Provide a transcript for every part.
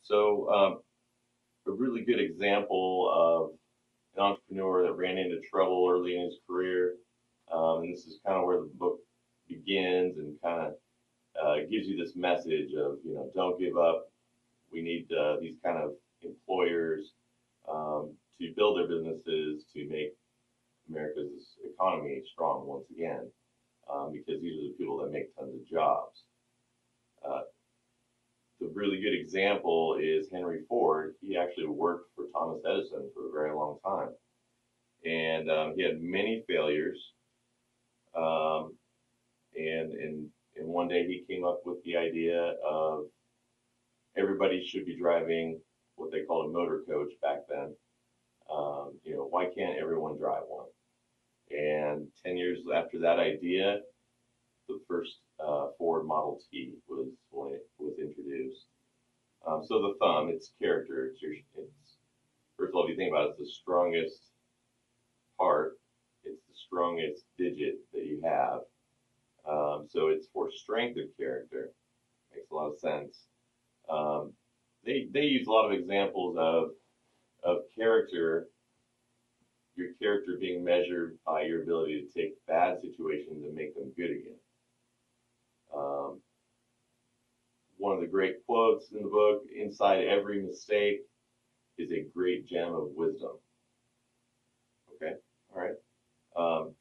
So, a really good example of an entrepreneur that ran into trouble early in his career, and this is kind of where the book begins and kind of gives you this message of, don't give up. We need these kind of employers to build their businesses to make America's economy strong once again, because these are the people that make tons of jobs. Uh, the really good example is Henry Ford. He actually worked for Thomas Edison for a very long time, and he had many failures. Um, and one day he came up with the idea of everybody should be driving what they called a motor coach back then. Why can't everyone drive one? And 10 years after that idea, the first Ford Model T was when it was introduced. So the thumb, it's character. It's first of all, if you think about it, it's the strongest part. It's the strongest digit that you have. So it's for strength of character. Makes a lot of sense. Um, they use a lot of examples of character, your character being measured by your ability to take bad situations and make them good again. Um, One of the great quotes in the book: "Inside every mistake is a great gem of wisdom." Okay, all right.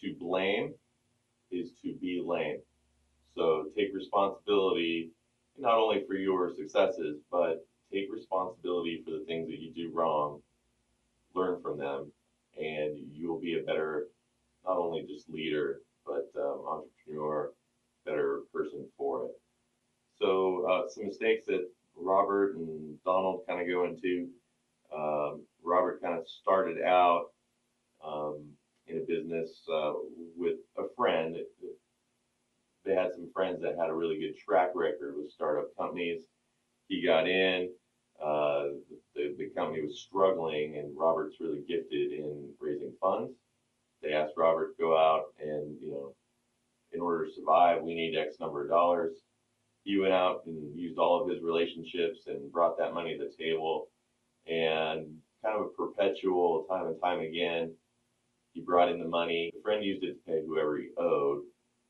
To blame is to be lame. So take responsibility not only for your successes, but take responsibility for the things that you do wrong, learn from them, and you'll be a better, not only just leader, but entrepreneur, better person for it. So some mistakes that Robert and Donald kind of go into. Robert kind of started out um, in a business with a friend. They had some friends that had a really good track record with startup companies. He got in. Uh, the company was struggling, and Robert's really gifted in raising funds. They asked Robert to go out and, in order to survive, we need X number of dollars. He went out and used all of his relationships and brought that money to the table, and kind of a perpetual time and time again, he brought in the money. The friend used it to pay whoever he owed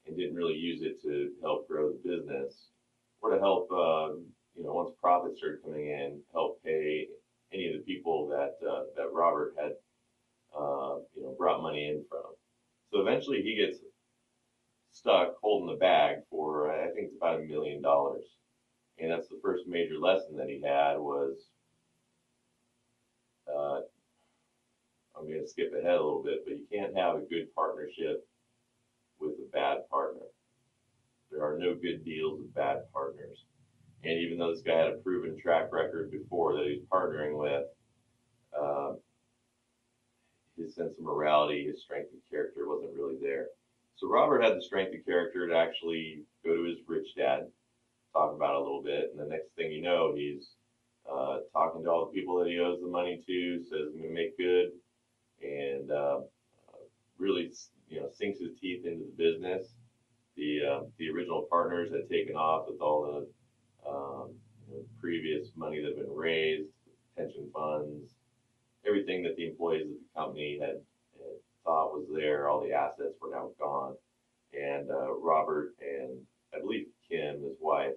and didn't really use it to help grow the business or to help, once profits started coming in, help pay any of the people that Robert had, brought money in from. So eventually he gets stuck holding the bag for, I think it's about $1 million. And that's the first major lesson that he had was, uh, I'm going to skip ahead a little bit, but you can't have a good partnership with a bad partner. There are no good deals with bad partners. And even though this guy had a proven track record before that he was partnering with, uh, his sense of morality, his strength of character wasn't really there. So Robert had the strength of character to actually go to his rich dad, talk about it a little bit, and the next thing you know, he's talking to all the people that he owes the money to, says I'm going to make good, and really, sinks his teeth into the business. The original partners had taken off with all the previous money that had been raised, pension funds, everything that the employees of the company had thought was there. All the assets were now gone, and Robert and I believe Kim, his wife,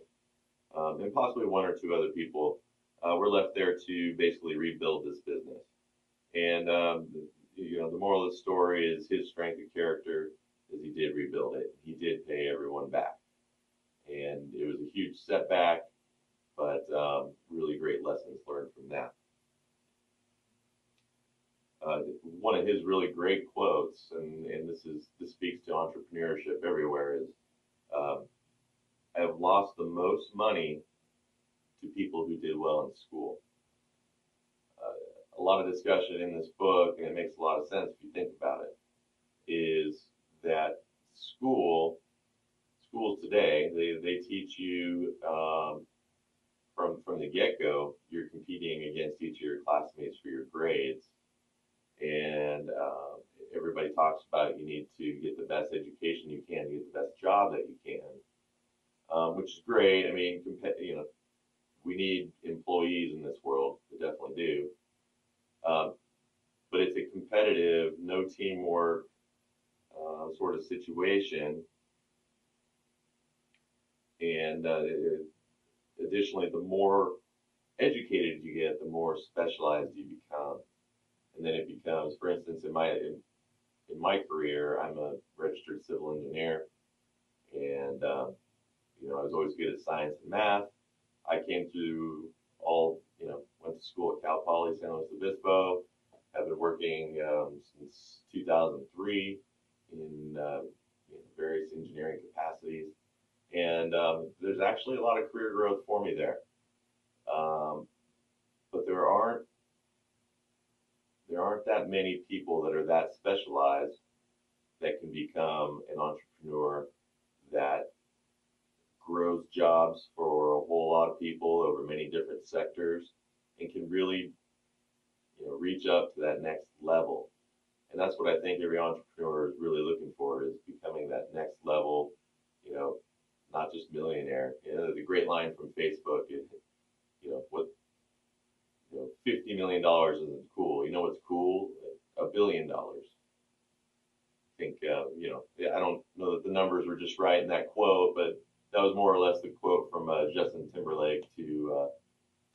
and possibly one or two other people were left there to basically rebuild this business. And the moral of the story is his strength of character is he did rebuild it. He did pay everyone back, and it was a huge setback, but really great lessons learned from that. One of his really great quotes, and this speaks to entrepreneurship everywhere, is I have lost the most money to people who did well in school. A lot of discussion in this book, and it makes a lot of sense if you think about it, is that schools today, they teach you from the get-go, you're competing against each of your classmates for your grades. And everybody talks about you need to get the best education you can to get the best job that you can, which is great. I mean, we need employees in this world. We definitely do. Um, but it's a competitive, no teamwork sort of situation. And additionally, the more educated you get, the more specialized you become. And then it becomes, for instance, in my career, I'm a registered civil engineer, and I was always good at science and math. I came through went to school at Cal Poly San Luis Obispo. I've been working since 2003 in various engineering capacities, and there's actually a lot of career growth for me there. Um, but there aren't that many people that are that specialized that can become an entrepreneur that grows jobs for a whole lot of people over many different sectors and can really reach up to that next level. And that's what I think every entrepreneur is really looking for, is becoming that next level, you know, not just millionaire. The great line from Facebook is, what, $50 million isn't cool. You know what's cool? $1 billion. I think, yeah, I don't know that the numbers were just right in that quote, but that was more or less the quote from Justin Timberlake to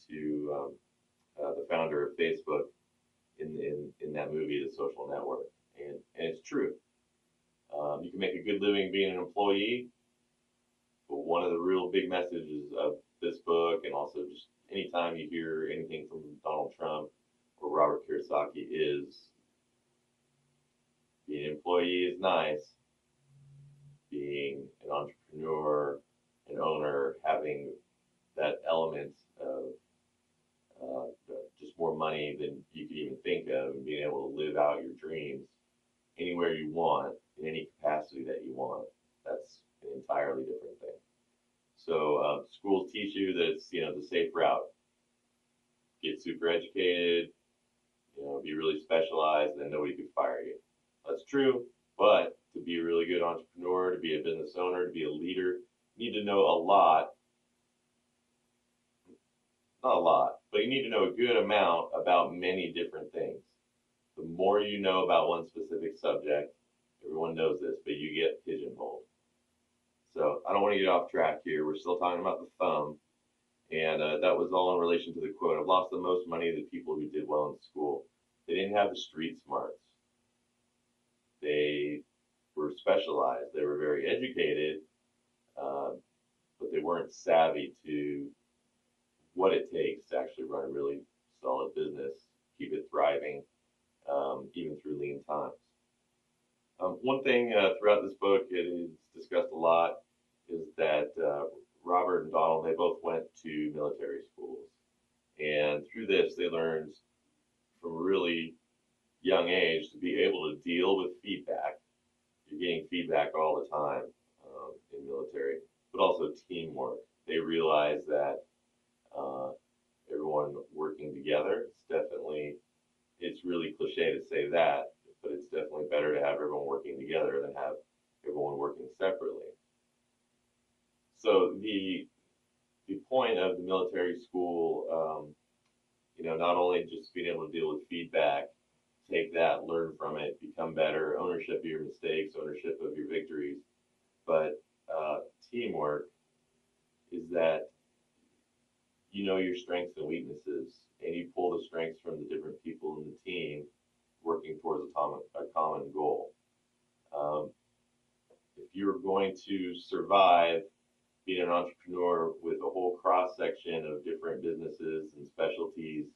the founder of Facebook in that movie, The Social Network, and it's true. You can make a good living being an employee, but one of the real big messages of this book, and also just anytime you hear anything from Donald Trump or Robert Kiyosaki, is being an employee is nice. Being an entrepreneur, an owner, having that element of just more money than you could even think of, and being able to live out your dreams anywhere you want, in any capacity that you want, that's an entirely different thing. So schools teach you that it's the safe route. Get super educated, be really specialized, and then nobody could fire you. That's true, but to be a really good entrepreneur, to be a business owner, to be a leader, you need to know a lot. Not a lot, but you need to know a good amount about many different things. The more you know about one specific subject, everyone knows this, but you get pigeonholed. So I don't want to get off track here. We're still talking about the thumb, and that was all in relation to the quote. I've lost the most money to the people who did well in school. They didn't have the street smarts. They were specialized. They were very educated, but they weren't savvy to what it takes to actually run a really solid business, keep it thriving, even through lean times. One thing throughout this book, it is discussed a lot, is that Robert and Donald, they both went to military schools. And through this, they learned from a really young age to be able to deal with feedback. You're getting feedback all the time in military, but also teamwork. They realize that everyone working together, it's really cliche to say that, but it's definitely better to have everyone working together than have everyone working separately. So the point of the military school, not only just being able to deal with feedback, take that, learn from it, become better, ownership of your mistakes, ownership of your victories, but teamwork is that you know your strengths and weaknesses, and you pull the strengths from the different people in the team working towards a common goal. If you're going to survive being an entrepreneur with a whole cross section of different businesses and specialties,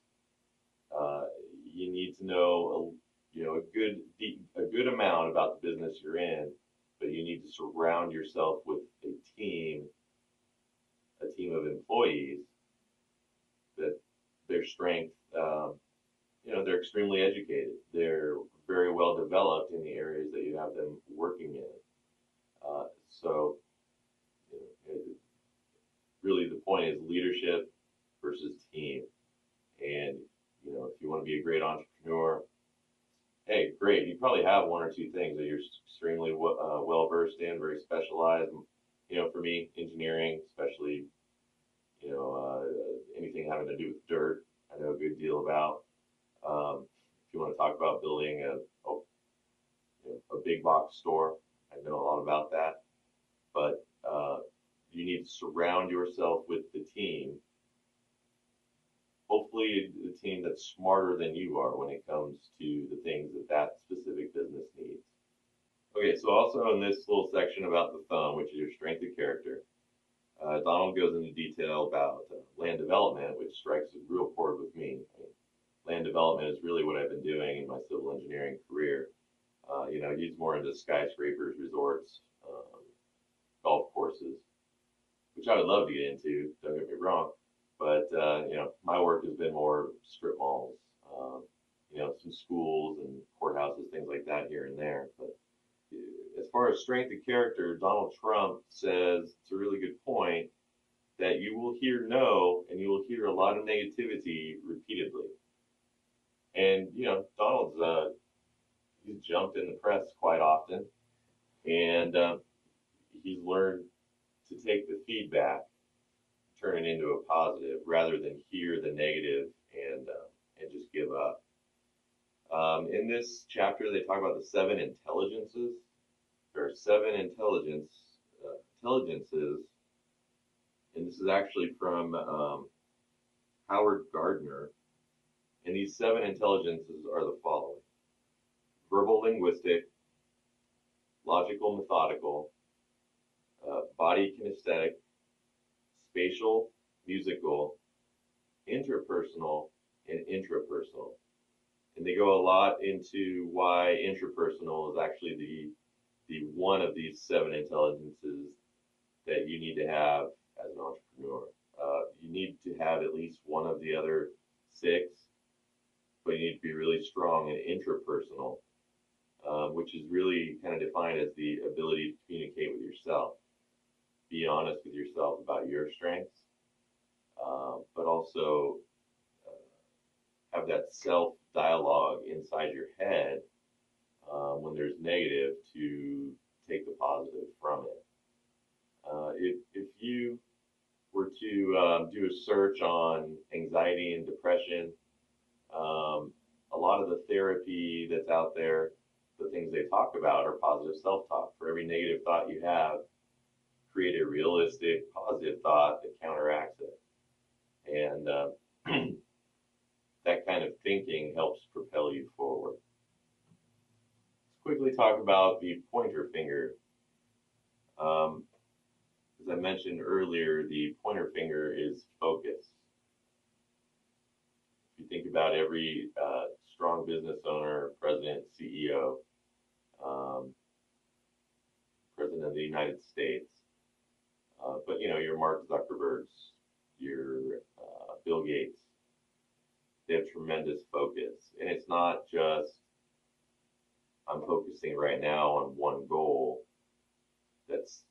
you need to know a good amount about the business you're in, but you need to surround yourself with a team of employees that their strength, they're extremely educated. They're very well developed in the areas that you have them working in. So really the point is leadership versus team. And, if you want to be a great entrepreneur, hey, great. You probably have one or two things that you're extremely well versed in, very specialized. For me, engineering, especially, anything having to do with dirt, I know a good deal about. If you want to talk about building a big box store, I know a lot about that. But you need to surround yourself with the team. Hopefully, the team that's smarter than you are when it comes to the things that that specific business needs. Okay, so also in this little section about the thumb, which is your strength of character, Donald goes into detail about land development, which strikes a real chord with me. I mean, land development is really what I've been doing in my civil engineering career. He's more into skyscrapers, resorts, golf courses, which I would love to get into. Don't get me wrong, but my work has been more strip malls, some schools and courthouses, things like that here and there. But as far as strength of character, Donald Trump says it's a really good point that you will hear no and you will hear a lot of negativity repeatedly. And Donald's he's jumped in the press quite often, and he's learned to take the feedback, turn it into a positive, rather than hear the negative and just give up. In this chapter, they talk about the 7 intelligences. There are 7 intelligences, and this is actually from Howard Gardner. And these 7 intelligences are the following: verbal linguistic, logical methodical, body kinesthetic, spatial musical, interpersonal, and intrapersonal. And they go a lot into why intrapersonal is actually the one of these 7 intelligences that you need to have as an entrepreneur. You need to have at least one of the other 6, but you need to be really strong in intrapersonal, which is really kind of defined as the ability to communicate with yourself, be honest with yourself about your strengths, but also have that self-dialogue inside your head when there's negative to take the positive from it. If you were to do a search on anxiety and depression, a lot of the therapy that's out there, the things they talk about are positive self-talk. For every negative thought you have, create a realistic positive thought that counteracts it. And that kind of thinking helps propel you forward. Let's quickly talk about the pointer finger. As I mentioned earlier, the pointer finger is focus. If you think about every strong business owner, president, CEO, president of the United States, but your Mark Zuckerbergs, your Bill Gates, they have tremendous focus. And it's not just, I'm focusing right now on one goal. That's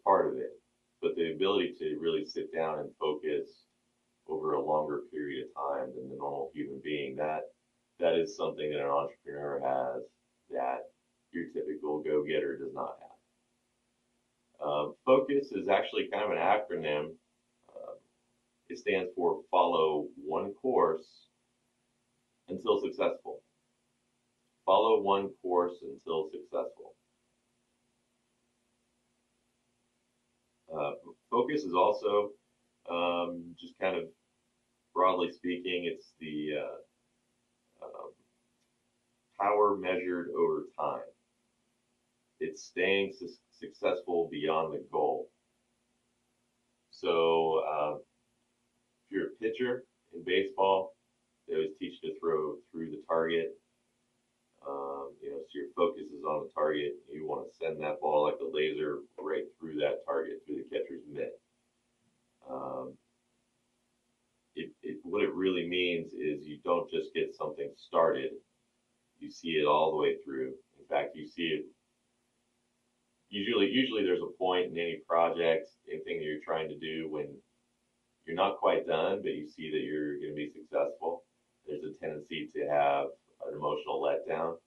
part of it. But the ability to really sit down and focus over a longer period of time than the normal human being, that is something that an entrepreneur has that your typical go-getter does not have. Focus is actually kind of an acronym. It stands for follow one course until successful. Follow one course until successful. Focus is also, just kind of broadly speaking, it's the power measured over time. It's staying successful beyond the goal. So if you're a pitcher in baseball, they always teach you to throw through the target. So your focus is on the target. You want to send that ball like a laser right through that target, through the catcher's mitt. What it really means is you don't just get something started. You see it all the way through. In fact, you see it. Usually there's a point in any project, anything that you're trying to do, when you're not quite done, but you see that you're going to be successful. There's a tendency to have an emotional letdown,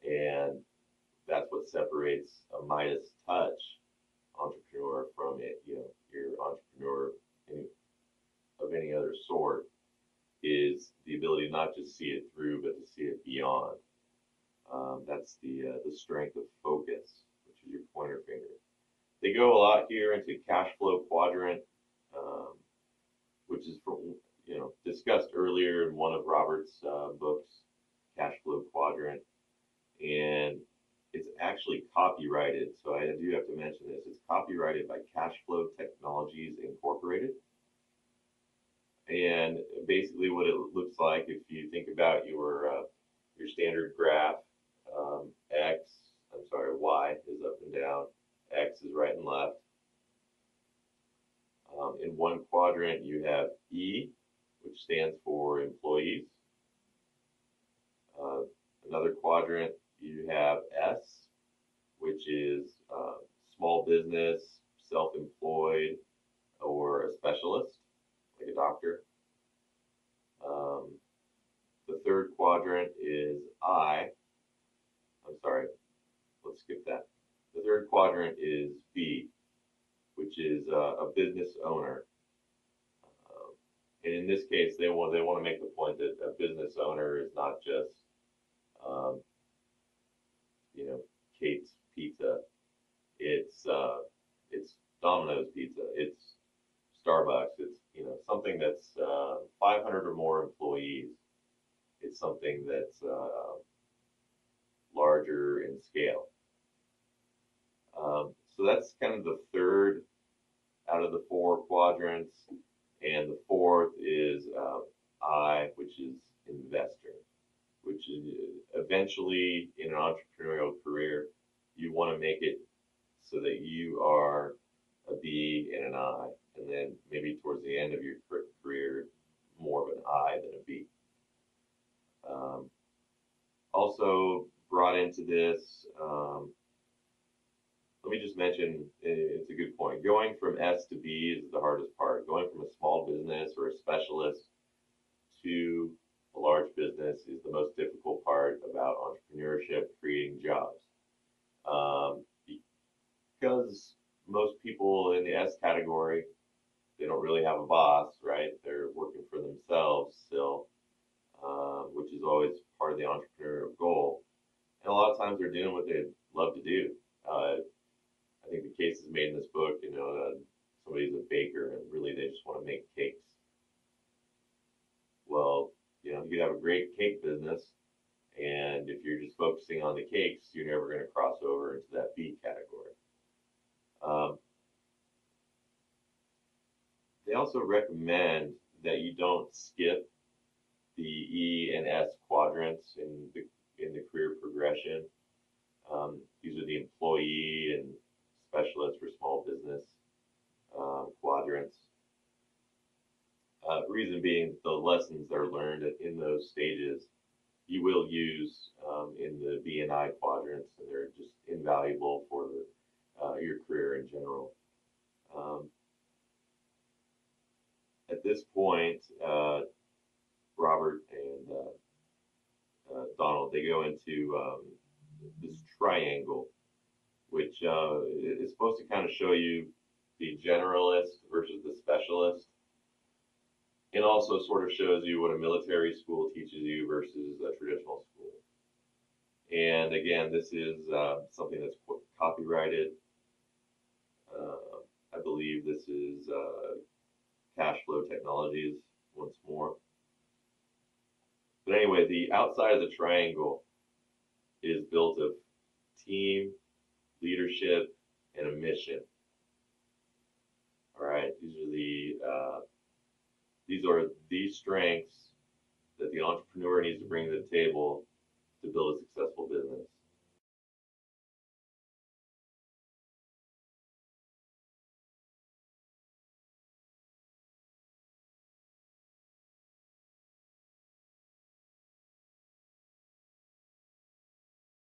and that's what separates a Midas touch entrepreneur from it. Your entrepreneur other sort, is the ability to not just see it through, but to see it beyond. That's the strength of focus, which is your pointer finger. They go a lot here into cash flow quadrant, um, which is from, discussed earlier in one of Robert's books, Cash Flow Quadrant, and it's actually copyrighted. So I do have to mention this. It's copyrighted by Cash Flow Technologies Incorporated. And basically what it looks like, if you think about your standard graph, Y is up and down, X is right and left. In one quadrant, you have E, which stands for employees. Another quadrant, you have S, which is small business, self-employed, or a specialist, like a doctor. The third quadrant is let's skip that. The third quadrant is B, which is a business owner. And in this case, they want to make the point that a business owner is not just, Kate's Pizza. It's Domino's Pizza. It's Starbucks. It's something that's 500 or more employees. It's something that's larger in scale. So that's kind of the third out of the four quadrants, and the fourth is I, which is investor, which is eventually in an entrepreneurial career, you want to make it so that you are a B and an I, and then maybe towards the end of your career, more of an I than a B. Also brought into this, let me just mention, it's a good point. Going from S to B is the hardest part. Going from a small business or a specialist to a large business is the most difficult part about entrepreneurship, creating jobs. Because most people in the S category, they don't really have a boss, right? They're working for themselves still, which is always part of the entrepreneurial goal. And a lot of times they're doing what they love to do. I think the case is made in this book, somebody's a baker and really they just want to make cakes. Well, you could have a great cake business, and if you're just focusing on the cakes, you're never going to cross over into that B category. They also recommend that you don't skip the E and S quadrants in the career progression. These are the employee and specialist for small business quadrants. Reason being, the lessons that are learned in those stages, you will use in the B and I quadrants, and they're just invaluable for your career in general. At this point, Robert and Donald, they go into this triangle, which is supposed to kind of show you the generalist versus the specialist. It also sort of shows you what a military school teaches you versus a traditional school. And again, this is something that's copyrighted. I believe this is Cash Flow Technologies once more. But anyway, the outside of the triangle is built of team, leadership, and a mission. All right, these are the strengths that the entrepreneur needs to bring to the table to build a successful business.